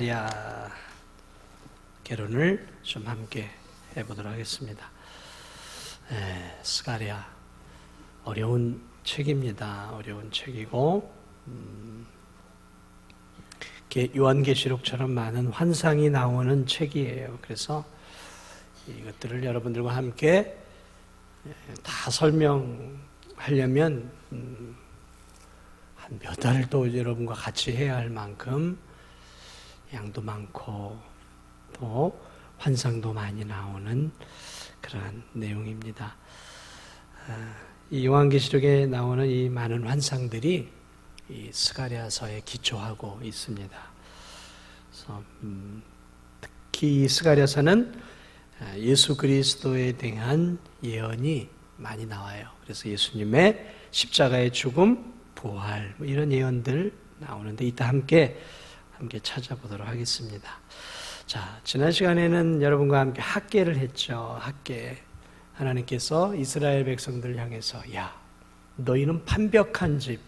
스가랴 개론을 좀 함께 해보도록 하겠습니다. 스가랴 어려운 책입니다. 어려운 책이고 요한계시록처럼 많은 환상이 나오는 책이에요. 그래서 이것들을 여러분들과 함께 다 설명하려면 한 몇 달도 여러분과 같이 해야 할 만큼 양도 많고 또 환상도 많이 나오는 그러한 내용입니다. 이 요한계시록에 나오는 이 많은 환상들이 이 스가랴서에 기초하고 있습니다. 그래서 특히 이 스가랴서는 예수 그리스도에 대한 예언이 많이 나와요. 그래서 예수님의 십자가의 죽음, 부활 이런 예언들 나오는데 이따 함께 찾아보도록 하겠습니다. 자, 지난 시간에는 여러분과 함께 학계를 했죠. 학계. 하나님께서 이스라엘 백성들을 향해서 야, 너희는 판벽한 집,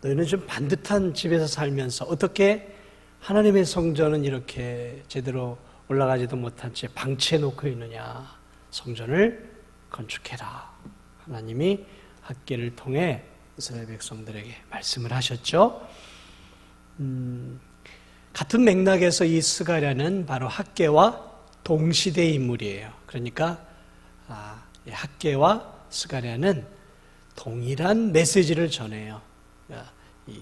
너희는 좀 반듯한 집에서 살면서 어떻게 하나님의 성전은 이렇게 제대로 올라가지도 못한 채 방치해 놓고 있느냐. 성전을 건축해라. 하나님이 학계를 통해 이스라엘 백성들에게 말씀을 하셨죠. 같은 맥락에서 이 스가랴는 바로 학계와 동시대의 인물이에요. 그러니까 학계와 스가랴는 동일한 메시지를 전해요. 이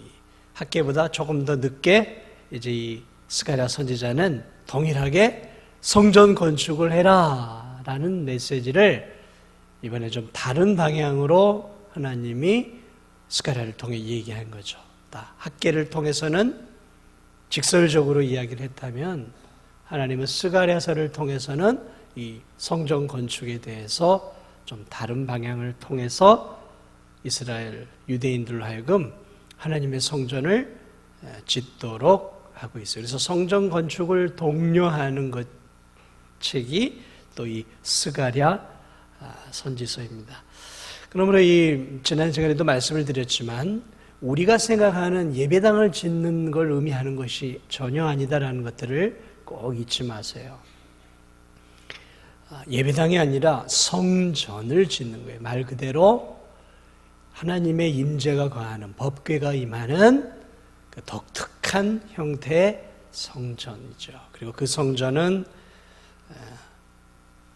학계보다 조금 더 늦게 이제 이 스가랴 선지자는 동일하게 성전 건축을 해라라는 메시지를 이번에 좀 다른 방향으로 하나님이 스가랴를 통해 얘기한 거죠. 학계를 통해서는 직설적으로 이야기를 했다면 하나님은 스가랴서를 통해서는 이 성전 건축에 대해서 좀 다른 방향을 통해서 이스라엘 유대인들로 하여금 하나님의 성전을 짓도록 하고 있어요. 그래서 성전 건축을 독려하는 것 책이 또 이 스가랴 선지서입니다. 그러므로 이 지난 시간에도 말씀을 드렸지만 우리가 생각하는 예배당을 짓는 걸 의미하는 것이 전혀 아니다라는 것들을 꼭 잊지 마세요. 예배당이 아니라 성전을 짓는 거예요. 말 그대로 하나님의 임재가 거하는 법궤가 임하는 그 독특한 형태의 성전이죠. 그리고 그 성전은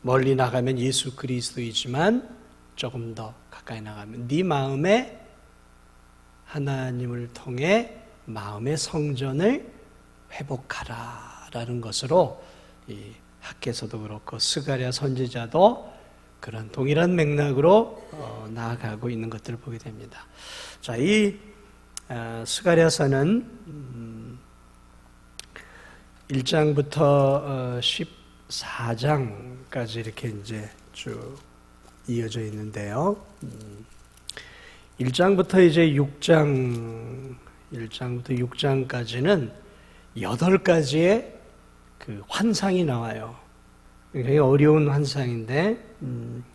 멀리 나가면 예수 그리스도이지만 조금 더 가까이 나가면 네 마음에 하나님을 통해 마음의 성전을 회복하라라는 것으로 이 학계서도 그렇고 스가랴 선지자도 그런 동일한 맥락으로 나아가고 있는 것들을 보게 됩니다. 자, 이 스가랴서는 1장부터 14장까지 이렇게 이제 쭉 이어져 있는데요. 1장부터 이제 1장부터 6장까지는 8가지의 그 환상이 나와요. 굉장히 어려운 환상인데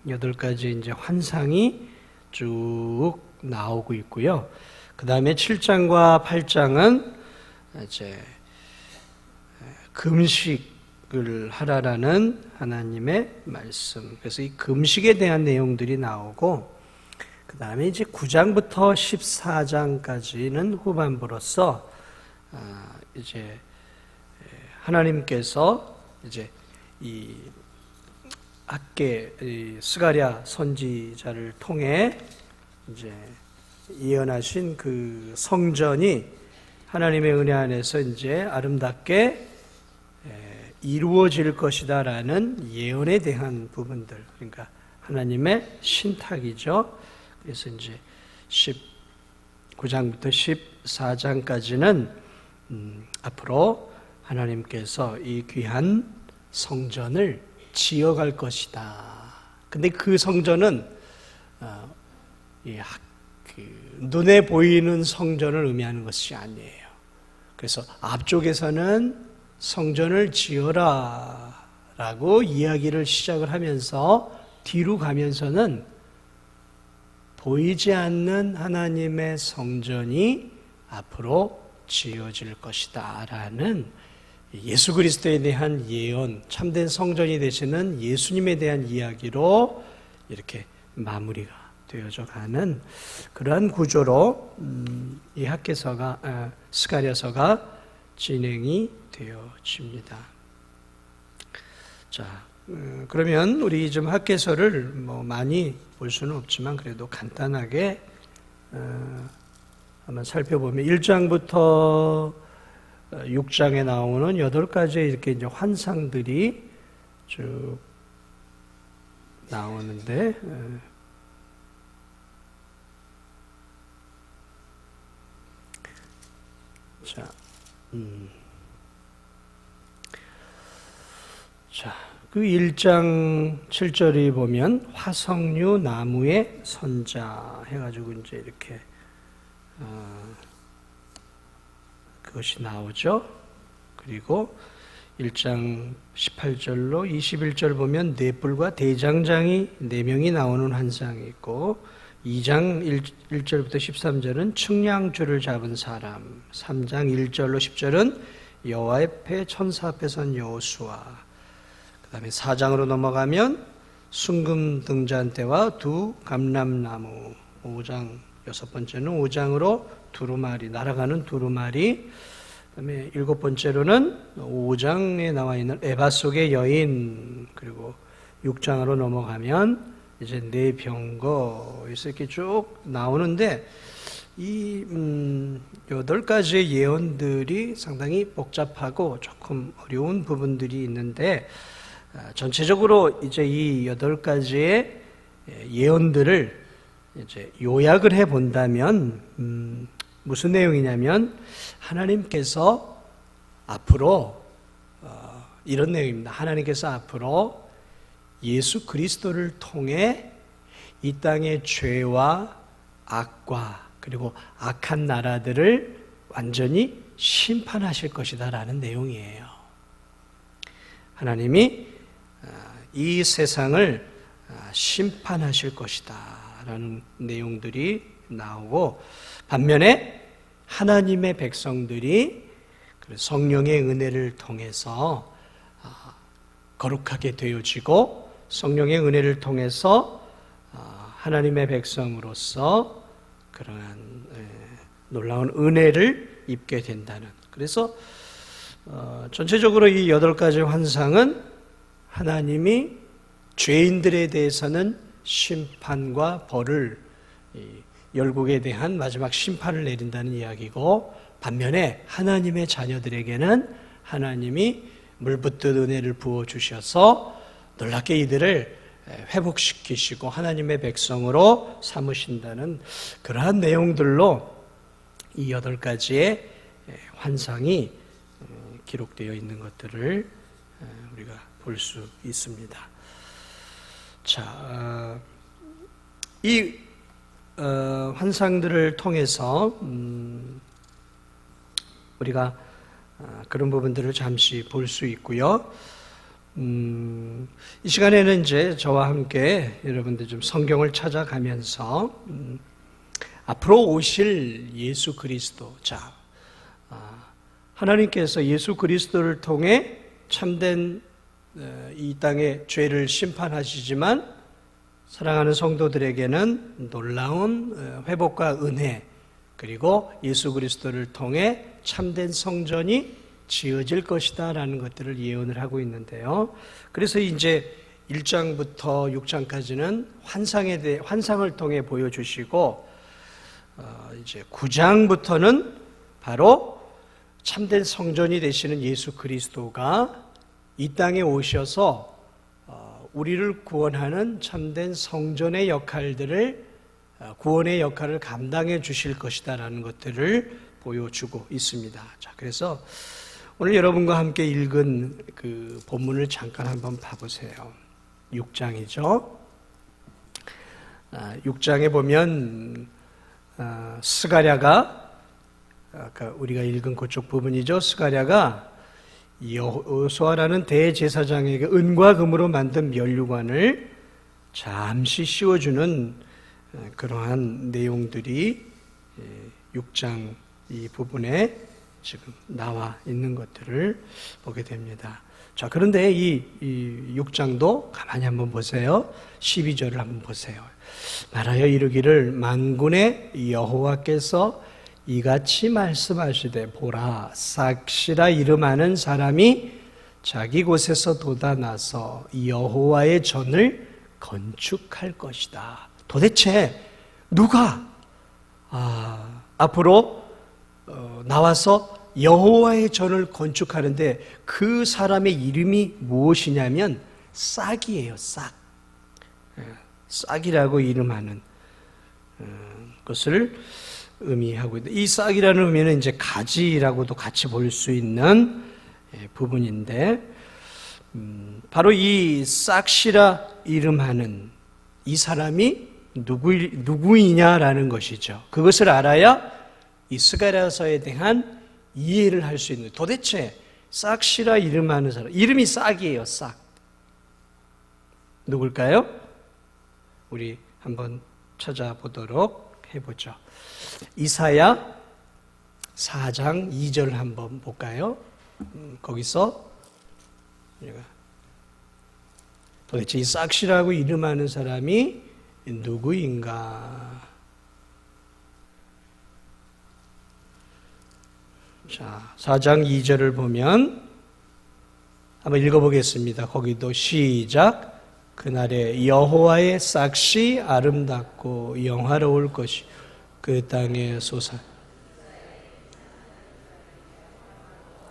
8가지 이제 환상이 쭉 나오고 있고요. 그 다음에 7장과 8장은 이제 금식을 하라라는 하나님의 말씀. 그래서 이 금식에 대한 내용들이 나오고 그 다음에 이제 9장부터 14장까지는 후반부로서 이제 하나님께서 이제 이 학계 스가랴 선지자를 통해 이제 예언하신 그 성전이 하나님의 은혜 안에서 이제 아름답게 이루어질 것이다라는 예언에 대한 부분들, 그러니까 하나님의 신탁이죠. 그래서 이제 19장부터 14장까지는 앞으로 하나님께서 이 귀한 성전을 지어갈 것이다. 근데 그 성전은 눈에 보이는 성전을 의미하는 것이 아니에요. 그래서 앞쪽에서는 성전을 지어라 라고 이야기를 시작을 하면서 뒤로 가면서는 보이지 않는 하나님의 성전이 앞으로 지어질 것이다 라는 예수 그리스도에 대한 예언, 참된 성전이 되시는 예수님에 대한 이야기로 이렇게 마무리가 되어져 가는 그러한 구조로 이 학개서가 스가랴서가 진행이 되어집니다. 자, 그러면 우리 좀 학개서를 뭐 많이 볼 수는 없지만 그래도 간단하게 한번 살펴보면 1장부터 6장에 나오는 8가지의 이렇게 이제 환상들이 쭉 나오는데, 그 1장 7절에 보면 화석류 나무의 선자 해가지고 이제 이렇게 그것이 나오죠. 그리고 1장 18절로 21절 보면 넷불과 대장장이 4명이 나오는 환상이 있고 2장 1절부터 13절은 측량줄을 잡은 사람, 3장 1절로 10절은 여호와 앞에 천사 앞에 선 여호수아, 그 다음에 4장으로 넘어가면 순금 등잔대와 두 감람나무, 5장 6번째는 5장으로 두루마리, 날아가는 두루마리, 그 다음에 7번째로는 5장에 나와 있는 에바 속의 여인, 그리고 6장으로 넘어가면 이제 네 병거에서 이렇게 쭉 나오는데 이 8가지의 예언들이 상당히 복잡하고 조금 어려운 부분들이 있는데 전체적으로 이제 이 8가지의 예언들을 이제 요약을 해 본다면 무슨 내용이냐면 하나님께서 앞으로 이런 내용입니다. 하나님께서 앞으로 예수 그리스도를 통해 이 땅의 죄와 악과 그리고 악한 나라들을 완전히 심판하실 것이다 라는 내용이에요. 하나님이 이 세상을 심판하실 것이다 라는 내용들이 나오고, 반면에 하나님의 백성들이 성령의 은혜를 통해서 거룩하게 되어지고 성령의 은혜를 통해서 하나님의 백성으로서 그러한 놀라운 은혜를 입게 된다는, 그래서 전체적으로 이 8가지 환상은 하나님이 죄인들에 대해서는 심판과 벌을, 열국에 대한 마지막 심판을 내린다는 이야기고, 반면에 하나님의 자녀들에게는 하나님이 물붓듯 은혜를 부어주셔서 놀랍게 이들을 회복시키시고 하나님의 백성으로 삼으신다는 그러한 내용들로 이 8가지의 환상이 기록되어 있는 것들을 우리가 볼 수 있습니다. 자, 이 환상들을 통해서 우리가 그런 부분들을 잠시 볼 수 있고요. 이 시간에는 이제 저와 함께 여러분들 좀 성경을 찾아가면서 앞으로 오실 예수 그리스도, 자, 하나님께서 예수 그리스도를 통해 참된 이 땅의 죄를 심판하시지만 사랑하는 성도들에게는 놀라운 회복과 은혜, 그리고 예수 그리스도를 통해 참된 성전이 지어질 것이다 라는 것들을 예언을 하고 있는데요. 그래서 이제 1장부터 6장까지는 환상을 통해 보여주시고, 이제 9장부터는 바로 참된 성전이 되시는 예수 그리스도가 이 땅에 오셔서 우리를 구원하는 참된 성전의 역할들을, 구원의 역할을 감당해 주실 것이다 라는 것들을 보여주고 있습니다. 자, 그래서 오늘 여러분과 함께 읽은 그 본문을 잠깐 한번 봐보세요. 6장이죠. 6장에 보면 스가랴가, 아까 우리가 읽은 그쪽 부분이죠. 스가랴가 여호수아라는 대제사장에게 은과 금으로 만든 면류관을 잠시 씌워주는 그러한 내용들이 6장 이 부분에 지금 나와 있는 것들을 보게 됩니다. 자, 그런데 이 6장도 가만히 한번 보세요. 12절을 한번 보세요. 말하여 이르기를 만군의 여호와께서 이같이 말씀하시되 보라 삭시라 이름하는 사람이 자기 곳에서 돋아나서 여호와의 전을 건축할 것이다. 도대체 누가 앞으로 나와서 여호와의 전을 건축하는데 그 사람의 이름이 무엇이냐면 싹이에요. 싹. 싹이라고 이름하는 것을 의미하고 있다. 이 싹이라는 의미는 이제 가지라고도 같이 볼 수 있는 부분인데 바로 이 싹시라 이름하는 이 사람이 누구이냐라는 것이죠. 그것을 알아야 이 스가랴서에 대한 이해를 할 수 있는, 도대체 싹시라 이름하는 사람, 이름이 싹이에요. 싹. 누굴까요? 우리 한번 찾아보도록 해보죠. 이사야 4장 2절 한번 볼까요? 거기서 도대체 이 싹시라고 이름하는 사람이 누구인가? 자, 4장 2절을 보면 한번 읽어보겠습니다. 거기도 시작. 그날에 여호와의 싹시 아름답고 영화로울 것이 그 땅에 솟아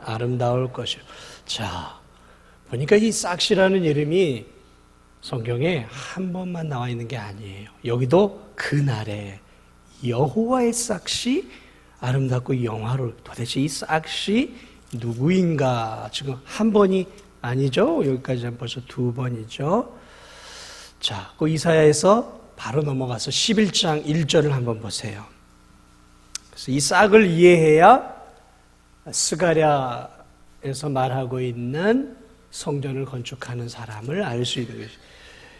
아름다울 것이요. 자, 보니까 이 싹시라는 이름이 성경에 한 번만 나와 있는 게 아니에요. 여기도 그날에 여호와의 싹시 아름답고 영화로울. 도대체 이 싹시 누구인가? 지금 한 번이 아니죠. 여기까지 벌써 두 번이죠. 자, 그 이사야에서 바로 넘어가서 11장 1절을 한번 보세요. 그래서 이 싹을 이해해야 스가랴에서 말하고 있는 성전을 건축하는 사람을 알 수 있는 것이죠.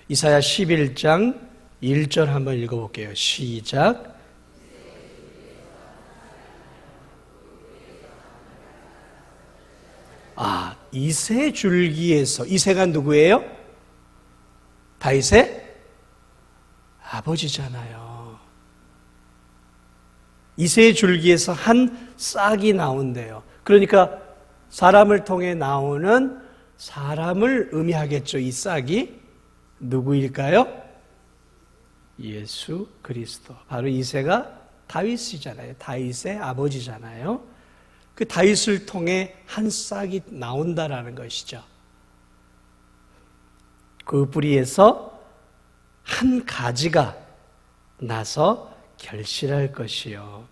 이사야 11장 1절 한번 읽어볼게요. 시작. 이새 줄기에서, 이새가 누구예요? 다윗의 아버지잖아요. 이새의 줄기에서 한 싹이 나온대요. 그러니까 사람을 통해 나오는 사람을 의미하겠죠. 이 싹이 누구일까요? 예수 그리스도. 바로 이새가 다윗이잖아요. 다윗의 아버지잖아요. 그 다윗을 통해 한 싹이 나온다라는 것이죠. 그 뿌리에서 한 가지가 나서 결실할 것이요.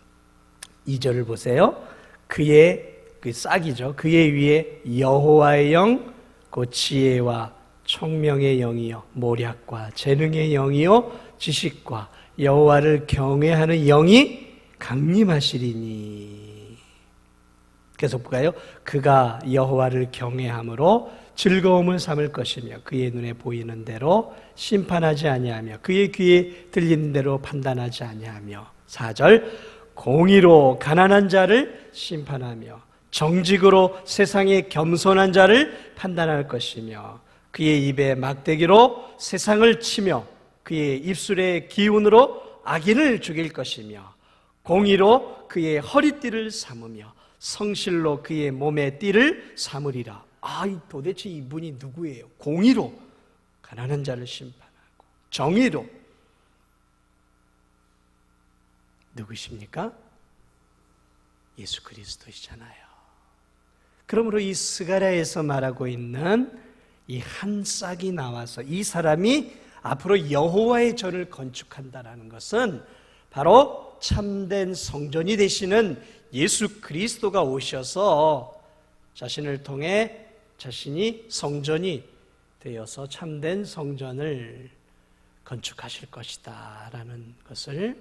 2절을 보세요. 그의 그 싹이죠. 그의 위에 여호와의 영, 곧 지혜와 총명의 영이요, 모략과 재능의 영이요, 지식과 여호와를 경외하는 영이 강림하시리니. 계속 볼까요? 그가 여호와를 경외함으로 즐거움을 삼을 것이며 그의 눈에 보이는 대로 심판하지 아니하며 그의 귀에 들리는 대로 판단하지 아니하며. 4절 공의로 가난한 자를 심판하며 정직으로 세상의 겸손한 자를 판단할 것이며 그의 입에 막대기로 세상을 치며 그의 입술의 기운으로 악인을 죽일 것이며 공의로 그의 허리띠를 삼으며 성실로 그의 몸의 띠를 삼으리라. 도대체 이분이 누구예요? 공의로 가난한 자를 심판하고 정의로. 누구십니까? 예수 그리스도이잖아요. 그러므로 이 스가랴에서 말하고 있는 이 한 싹이 나와서 이 사람이 앞으로 여호와의 전을 건축한다라는 것은 바로 참된 성전이 되시는 예수 그리스도가 오셔서 자신을 통해 자신이 성전이 되어서 참된 성전을 건축하실 것이다 라는 것을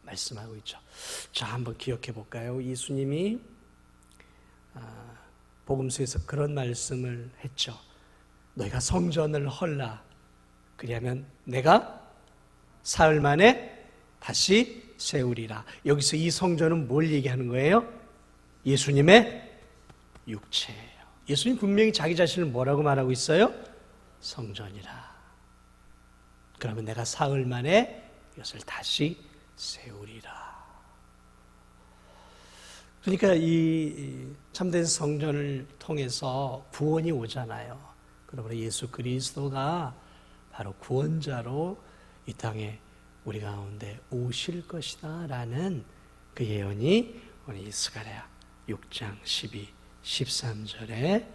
말씀하고 있죠. 자, 한번 기억해 볼까요? 예수님이 복음서에서 그런 말씀을 했죠. 너희가 성전을 헐라. 그리하면 내가 사흘 만에 다시 세우리라. 여기서 이 성전은 뭘 얘기하는 거예요? 예수님의 육체예요. 예수님 분명히 자기 자신을 뭐라고 말하고 있어요? 성전이라. 그러면 내가 사흘 만에 이것을 다시 세우리라. 그러니까 이 참된 성전을 통해서 구원이 오잖아요. 그러므로 예수 그리스도가 바로 구원자로 이 땅에 우리 가운데 오실 것이다 라는 그 예언이 우리 스가랴 6장 12, 13절에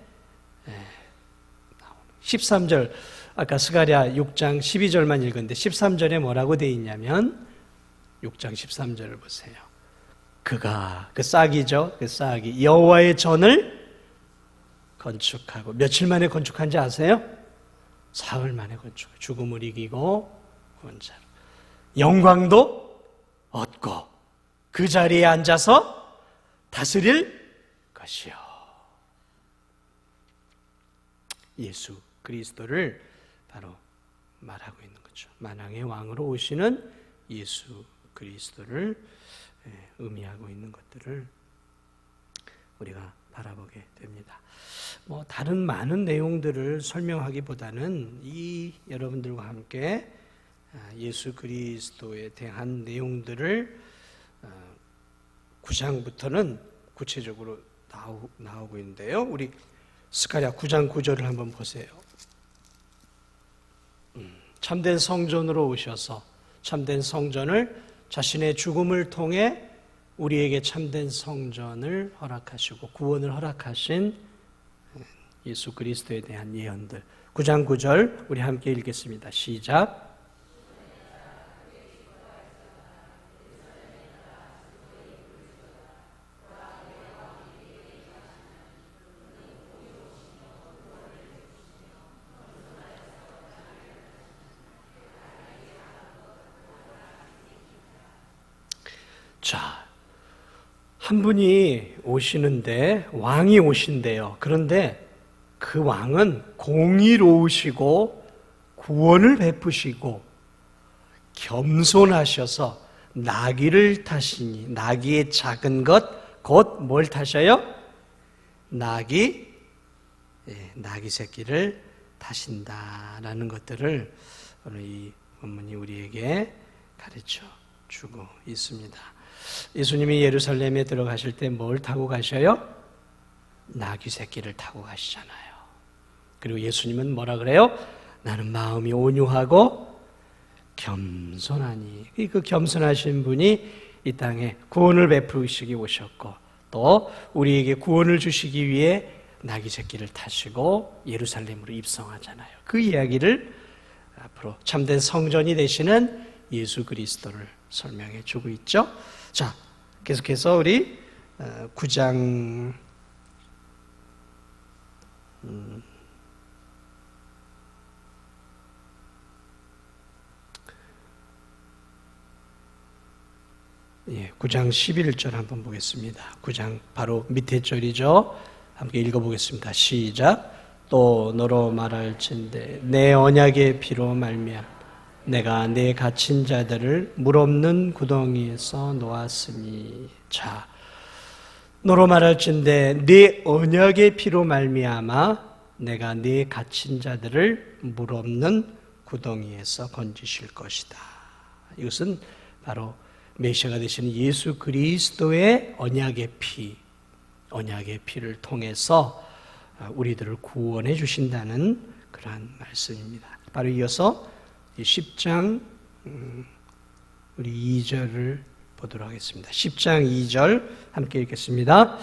나오는 13절, 아까 스가랴 6장 12절만 읽었는데 13절에 뭐라고 되어 있냐면 6장 13절을 보세요. 그가, 그 싹이죠. 그 싹이 여호와의 전을 건축하고, 며칠 만에 건축한지 아세요? 사흘 만에 건축. 죽음을 이기고 구원자로 영광도 얻고 그 자리에 앉아서 다스릴 것이요. 예수 그리스도를 바로 말하고 있는 거죠. 만왕의 왕으로 오시는 예수 그리스도를 의미하고 있는 것들을 우리가 바라보게 됩니다. 뭐 다른 많은 내용들을 설명하기보다는 이 여러분들과 함께 예수 그리스도에 대한 내용들을 9장부터는 구체적으로 나오고 있는데요. 우리 스가랴 9장 9절을 한번 보세요. 참된 성전으로 오셔서 참된 성전을 자신의 죽음을 통해 우리에게 참된 성전을 허락하시고 구원을 허락하신 예수 그리스도에 대한 예언들 9장 9절 우리 함께 읽겠습니다. 시작. 자, 한 분이 오시는데 왕이 오신대요. 그런데 그 왕은 공의로우시고 구원을 베푸시고 겸손하셔서 나귀를 타시니 나귀의 작은 것 곧 뭘 타셔요? 나귀 새끼를 타신다라는 것들을 오늘 이 본문이 우리에게 가르쳐 주고 있습니다. 예수님이 예루살렘에 들어가실 때 뭘 타고 가셔요? 나귀 새끼를 타고 가시잖아요. 그리고 예수님은 뭐라 그래요? 나는 마음이 온유하고 겸손하니. 그 겸손하신 분이 이 땅에 구원을 베푸시기 오셨고 또 우리에게 구원을 주시기 위해 나귀 새끼를 타시고 예루살렘으로 입성하잖아요. 그 이야기를 앞으로 참된 성전이 되시는 예수 그리스도를 설명해 주고 있죠. 자, 계속해서 우리 9장 9장 11절 한번 보겠습니다. 9장 바로 밑에 절이죠. 함께 읽어보겠습니다. 시작. 또 너로 말할진대 내 언약의 피로 말미암아 내가 내 갇힌 자들을 물 없는 구덩이에서 놓았으니. 자, 너로 말할진대 내 언약의 피로 말미암아 내가 내 갇힌 자들을 물 없는 구덩이에서 건지실 것이다. 이것은 바로 메시아가 되시는 예수 그리스도의 언약의 피를 통해서 우리들을 구원해 주신다는 그러한 말씀입니다. 바로 이어서 10장 우리 2절을 보도록 하겠습니다. 10장 2절 함께 읽겠습니다.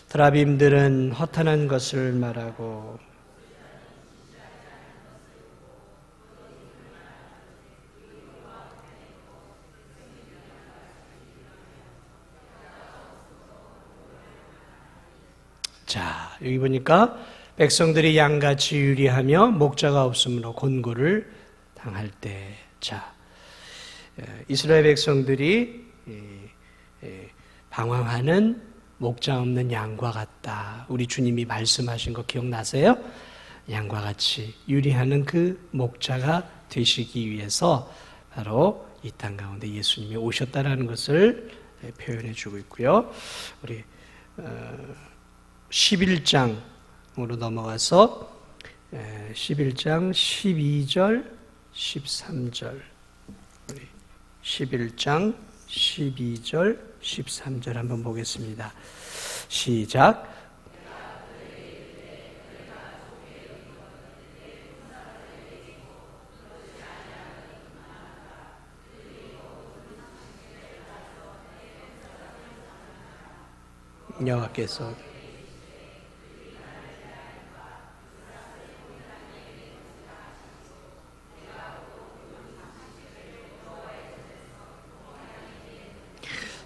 드라빔들은 허탄한 것을 말하고 자, 여기 보니까 백성들이 양같이 유리하며 목자가 없으므로 곤고를 당할 때, 자, 이스라엘 백성들이 방황하는 목자 없는 양과 같다. 우리 주님이 말씀하신 거 기억나세요? 양과 같이 유리하는 그 목자가 되시기 위해서 바로 이 땅 가운데 예수님이 오셨다라는 것을 표현해 주고 있고요. 우리 11장으로 넘어가서 11장 12절 13절 11장 12절 13절 한번 보겠습니다. 시작. 여호와께서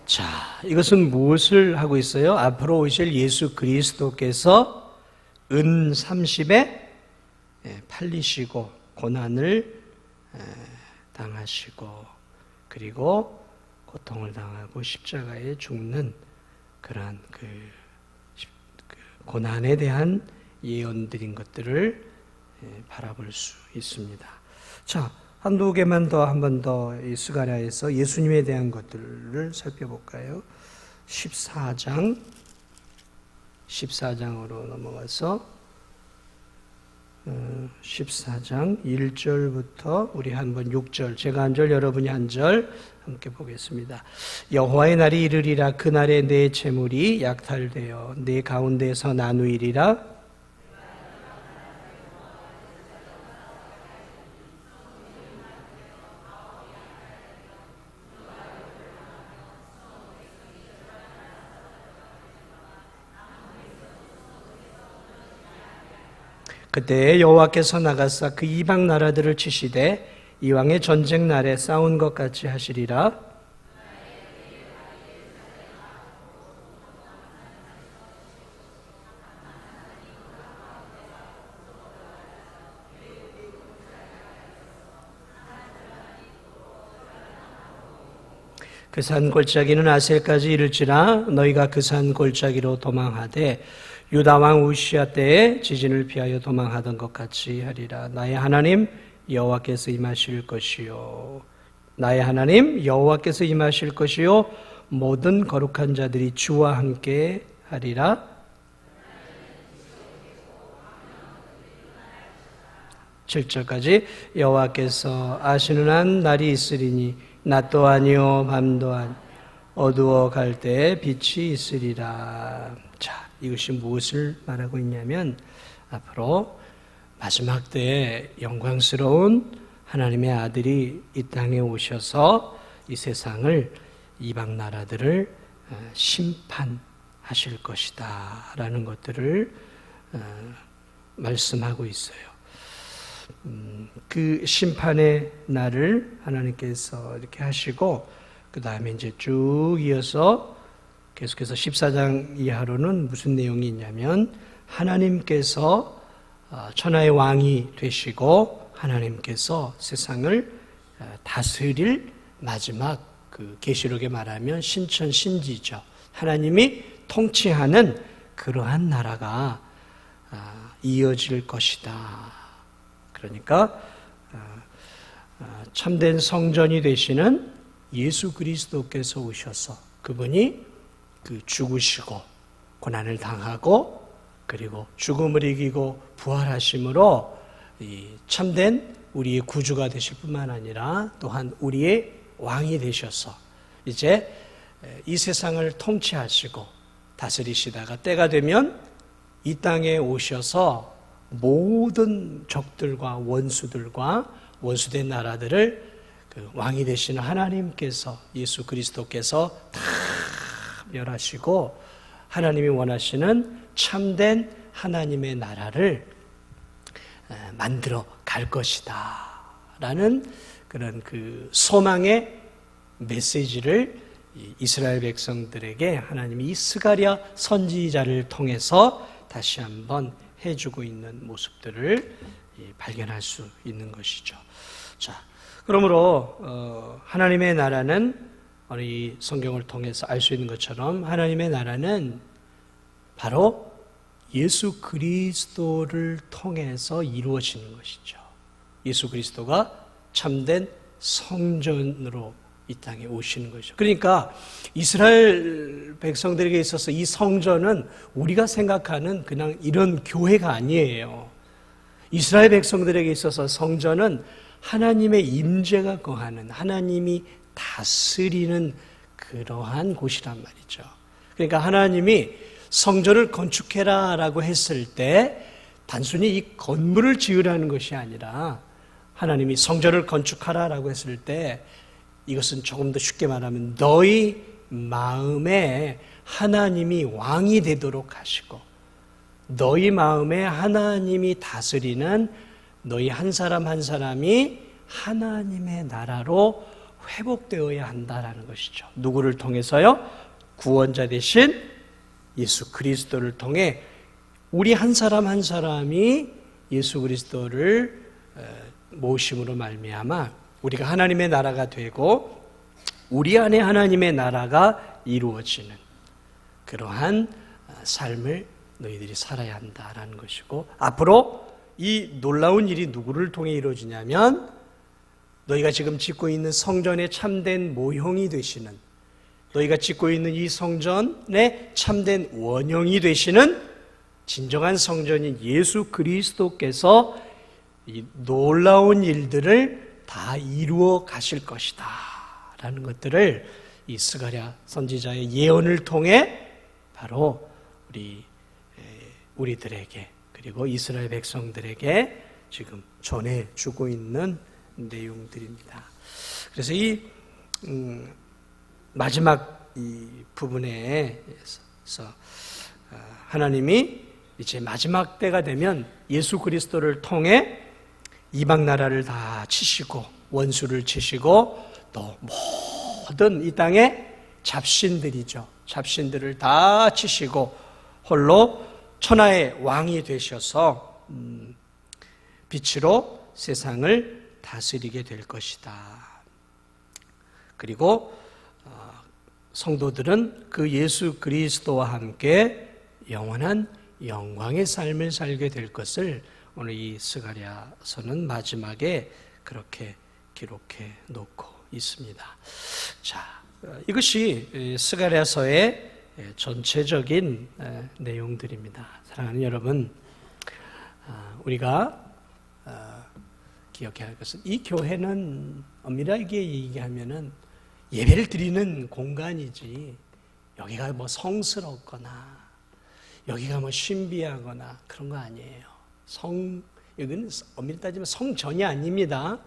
자, 이것은 무엇을 하고 있어요? 앞으로 오실 예수 그리스도께서 은 30에 팔리시고 고난을 당하시고 그리고 고통을 당하고 십자가에 죽는 그러한 그 고난에 대한 예언드린 것들을 바라볼 수 있습니다. 자, 한두 개만 더 한 번 더 이 스가랴에서 예수님에 대한 것들을 살펴볼까요? 14장으로 넘어가서 14장 1절부터 우리 한번 6절, 제가 한 절, 여러분이 한 절 함께 보겠습니다. 여호와의 날이 이르리라. 그날에 내 재물이 약탈되어 내 가운데서 나누이리라. 그때 여호와께서 나가사 그 이방 나라들을 치시되 이왕의 전쟁 날에 싸운 것 같이 하시리라. 그 산 골짜기는 아셀까지 이를지라. 너희가 그 산 골짜기로 도망하되 유다 왕 우시야 때에 지진을 피하여 도망하던 것 같이 하리라. 나의 하나님 여호와께서 임하실 것이요, 나의 하나님 여호와께서 임하실 것이요, 모든 거룩한 자들이 주와 함께 하리라. 7절까지 여호와께서 아시는 한 날이 있으리니 낮도 아니요 밤도 아니요 어두워 갈 때에 빛이 있으리라. 자, 이것이 무엇을 말하고 있냐면 앞으로 마지막 때에 영광스러운 하나님의 아들이 이 땅에 오셔서 이 세상을, 이방 나라들을 심판하실 것이다 라는 것들을 말씀하고 있어요. 그 심판의 날을 하나님께서 이렇게 하시고 그 다음에 이제 쭉 이어서 계속해서 14장 이하로는 무슨 내용이 있냐면 하나님께서 천하의 왕이 되시고 하나님께서 세상을 다스릴 마지막 그 계시록에 말하면 신천신지죠. 하나님이 통치하는 그러한 나라가 이어질 것이다. 그러니까 참된 성전이 되시는 예수 그리스도께서 오셔서 그분이 그 죽으시고 고난을 당하고 그리고 죽음을 이기고 부활하심으로 이 참된 우리의 구주가 되실 뿐만 아니라 또한 우리의 왕이 되셔서 이제 이 세상을 통치하시고 다스리시다가 때가 되면 이 땅에 오셔서 모든 적들과 원수들과 원수된 나라들을 그 왕이 되시는 하나님께서, 예수 그리스도께서 다 멸하시고 하나님이 원하시는 참된 하나님의 나라를 만들어 갈 것이다 라는 그런 그 소망의 메시지를 이스라엘 백성들에게 하나님이 이 스가랴 선지자를 통해서 다시 한번 해주고 있는 모습들을 발견할 수 있는 것이죠. 자, 그러므로 하나님의 나라는 이 성경을 통해서 알 수 있는 것처럼 하나님의 나라는 바로 예수 그리스도를 통해서 이루어지는 것이죠. 예수 그리스도가 참된 성전으로 이 땅에 오시는 거죠. 그러니까 이스라엘 백성들에게 있어서 이 성전은 우리가 생각하는 그냥 이런 교회가 아니에요. 이스라엘 백성들에게 있어서 성전은 하나님의 임재가 거하는, 하나님이 다스리는 그러한 곳이란 말이죠. 그러니까 하나님이 성전을 건축해라 라고 했을 때 단순히 이 건물을 지으라는 것이 아니라 하나님이 성전을 건축하라 라고 했을 때 이것은 조금 더 쉽게 말하면 너희 마음에 하나님이 왕이 되도록 하시고 너희 마음에 하나님이 다스리는 너희 한 사람 한 사람이 하나님의 나라로 회복되어야 한다라는 것이죠. 누구를 통해서요? 구원자 되신 예수 그리스도를 통해 우리 한 사람 한 사람이 예수 그리스도를 모심으로 말미암아 우리가 하나님의 나라가 되고 우리 안에 하나님의 나라가 이루어지는 그러한 삶을 너희들이 살아야 한다라는 것이고, 앞으로 이 놀라운 일이 누구를 통해 이루어지냐면 너희가 지금 짓고 있는 성전의 참된 모형이 되시는, 너희가 짓고 있는 이 성전의 참된 원형이 되시는 진정한 성전인 예수 그리스도께서 이 놀라운 일들을 다 이루어 가실 것이다 라는 것들을 이 스가랴 선지자의 예언을 통해 바로 우리들에게 그리고 이스라엘 백성들에게 지금 전해주고 있는 내용들입니다. 그래서 이 마지막 이 부분에서 하나님이 이제 마지막 때가 되면 예수 그리스도를 통해 이방 나라를 다 치시고 원수를 치시고 또 모든 이 땅의 잡신들이죠. 잡신들을 다 치시고 홀로 천하의 왕이 되셔서 빛으로 세상을 다스리게 될 것이다. 그리고 성도들은 그 예수 그리스도와 함께 영원한 영광의 삶을 살게 될 것을 오늘 이 스가랴서는 마지막에 그렇게 기록해 놓고 있습니다. 자, 이것이 스가랴서의 전체적인 내용들입니다. 사랑하는 여러분, 우리가 기억해야 할 것은 이 교회는 엄밀하게 얘기하면은 예배를 드리는 공간이지 여기가 뭐 성스럽거나 여기가 뭐 신비하거나 그런 거 아니에요. 여기는 엄밀히 따지면 성전이 아닙니다.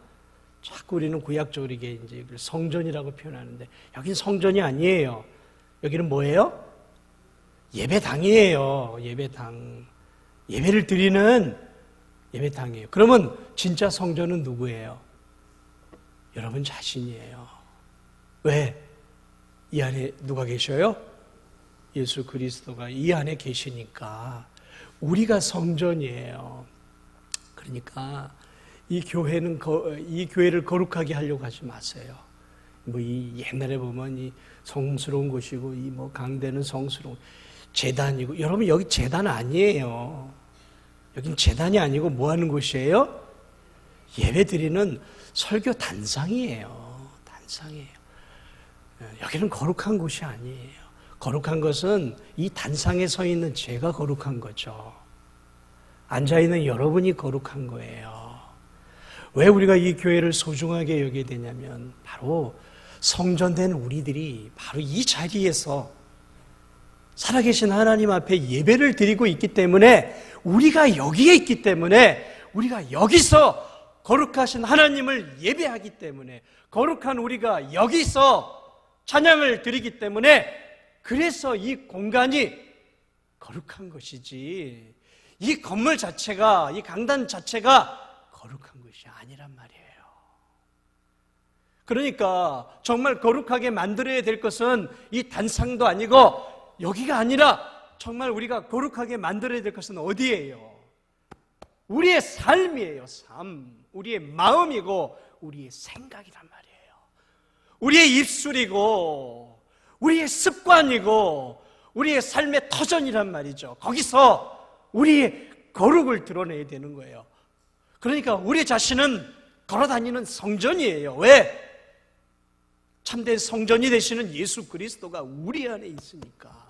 자꾸 우리는 구약적으로 이게 이제 성전이라고 표현하는데 여기는 성전이 아니에요. 여기는 뭐예요? 예배당이에요. 예배당. 예배를 드리는 예배당이에요. 그러면 진짜 성전은 누구예요? 여러분 자신이에요. 왜? 이 안에 누가 계셔요? 예수 그리스도가 이 안에 계시니까 우리가 성전이에요. 그러니까 이 교회를 거룩하게 하려고 하지 마세요. 뭐 이 옛날에 보면 이 성스러운 곳이고 이 뭐 강대는 성스러운 제단이고, 여러분 여기 제단 아니에요. 여긴 제단이 아니고 뭐 하는 곳이에요? 예배 드리는 설교 단상이에요. 단상이에요. 여기는 거룩한 곳이 아니에요. 거룩한 것은 이 단상에 서 있는 제가 거룩한 거죠. 앉아있는 여러분이 거룩한 거예요. 왜 우리가 이 교회를 소중하게 여기게 되냐면 바로 성전된 우리들이 바로 이 자리에서 살아계신 하나님 앞에 예배를 드리고 있기 때문에, 우리가 여기에 있기 때문에, 우리가 여기서 거룩하신 하나님을 예배하기 때문에, 거룩한 우리가 여기서 찬양을 드리기 때문에, 그래서 이 공간이 거룩한 것이지 이 건물 자체가, 이 강단 자체가 거룩한 것이 아니란 말이에요. 그러니까 정말 거룩하게 만들어야 될 것은 이 단상도 아니고 여기가 아니라 정말 우리가 거룩하게 만들어야 될 것은 어디예요? 우리의 삶이에요. 삶. 우리의 마음이고 우리의 생각이란 말이에요. 우리의 입술이고 우리의 습관이고 우리의 삶의 터전이란 말이죠. 거기서 우리의 거룩을 드러내야 되는 거예요. 그러니까 우리 자신은 걸어다니는 성전이에요. 왜? 참된 성전이 되시는 예수 그리스도가 우리 안에 있으니까.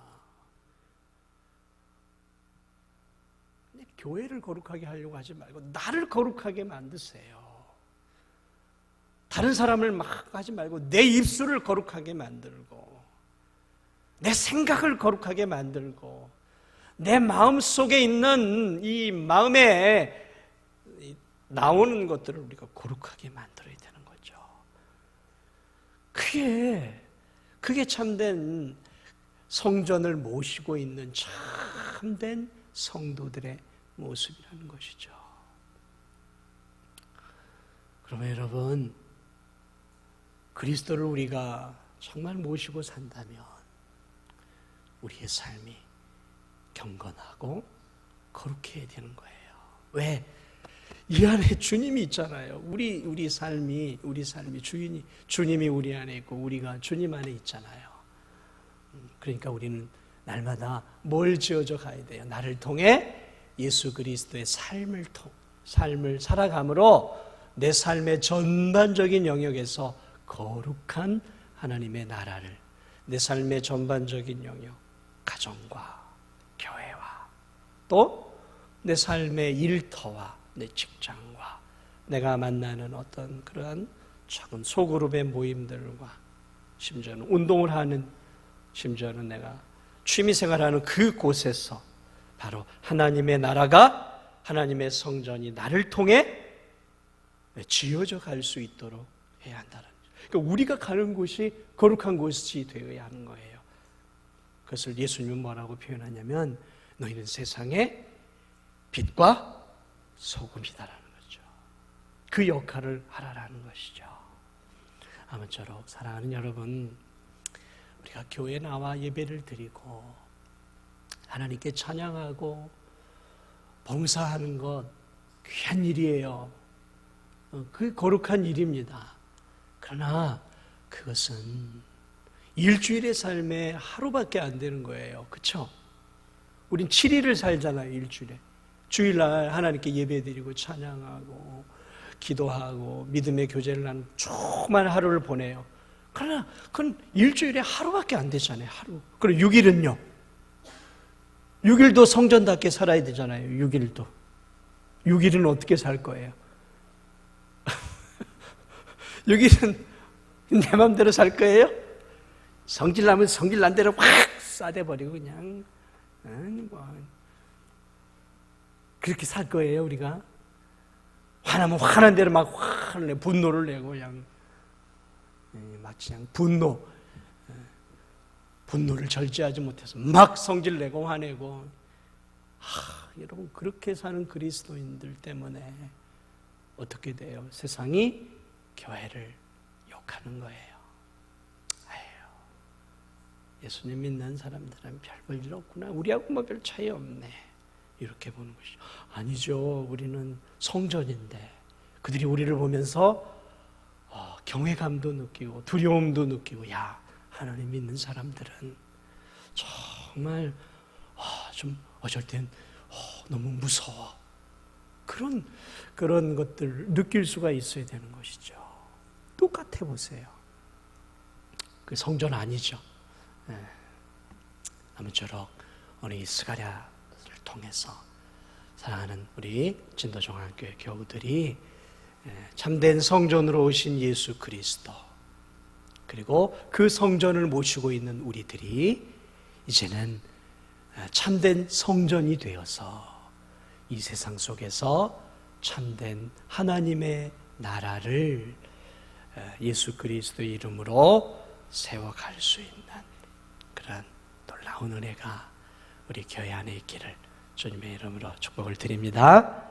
교회를 거룩하게 하려고 하지 말고 나를 거룩하게 만드세요. 다른 사람을 막 하지 말고 내 입술을 거룩하게 만들고 내 생각을 거룩하게 만들고 내 마음 속에 있는 이 마음에 나오는 것들을 우리가 거룩하게 만들어야 되는 거죠. 그게 참된 성전을 모시고 있는 참된 성도들의 모습이라는 것이죠. 그러면 여러분, 그리스도를 우리가 정말 모시고 산다면 우리의 삶이 경건하고 거룩해야 되는 거예요. 왜? 이 안에 주님이 있잖아요. 우리 삶이 주님이 우리 안에 있고 우리가 주님 안에 있잖아요. 그러니까 우리는 날마다 뭘 지어져 가야 돼요? 나를 통해 예수 그리스도의 삶을 살아감으로 내 삶의 전반적인 영역에서 거룩한 하나님의 나라를, 내 삶의 전반적인 영역, 가정과 교회와 또 내 삶의 일터와 내 직장과 내가 만나는 어떤 그러한 작은 소그룹의 모임들과 심지어는 운동을 하는, 심지어는 내가 취미생활하는 그곳에서 바로 하나님의 나라가, 하나님의 성전이 나를 통해 지어져 갈 수 있도록 해야 한다는 거죠. 그러니까 우리가 가는 곳이 거룩한 곳이 되어야 하는 거예요. 그것을 예수님은 뭐라고 표현하냐면 너희는 세상의 빛과 소금이다라는 거죠. 그 역할을 하라라는 것이죠. 아무쪼록 사랑하는 여러분, 우리가 교회에 나와 예배를 드리고 하나님께 찬양하고 봉사하는 것 귀한 일이에요. 그 거룩한 일입니다. 그러나 그것은 일주일의 삶에 하루밖에 안 되는 거예요. 그렇죠? 우린 7일을 살잖아요. 일주일에. 주일날 하나님께 예배드리고 찬양하고 기도하고 믿음의 교제를 하는 조그만 하루를 보내요. 그러나 그건 일주일에 하루밖에 안 되잖아요. 하루. 그럼 6일은요? 6일도 성전답게 살아야 되잖아요. 6일도. 6일은 어떻게 살 거예요? 6일은 내 마음대로 살 거예요? 성질나면 성질난 대로 확 싸대버리고 그냥 그렇게 살 거예요. 우리가 화나면 화난 대로 막 화를 내, 분노를 내고 그냥 마치 그냥 분노를 절제하지 못해서 막 성질 내고 화내고. 여러분, 그렇게 사는 그리스도인들 때문에 어떻게 돼요? 세상이 교회를 욕하는 거예요. 예수님 믿는 사람들은 별 볼 일 없구나. 우리하고 뭐 별 차이 없네. 이렇게 보는 것이죠. 아니죠. 우리는 성전인데 그들이 우리를 보면서 경외감도 느끼고 두려움도 느끼고, 야, 하나님 믿는 사람들은 정말 좀 어쩔 땐 너무 무서워. 그런 것들을 느낄 수가 있어야 되는 것이죠. 똑같아 보세요. 그 성전 아니죠. 아무쪼록 오늘 이 스가랴를 통해서 사랑하는 우리 진도종합교회 교우들이 참된 성전으로 오신 예수 그리스도, 그리고 그 성전을 모시고 있는 우리들이 이제는 참된 성전이 되어서 이 세상 속에서 참된 하나님의 나라를 예수 그리스도의 이름으로 세워갈 수 있는 그런 놀라운 은혜가 우리 교회 안에 있기를 주님의 이름으로 축복을 드립니다.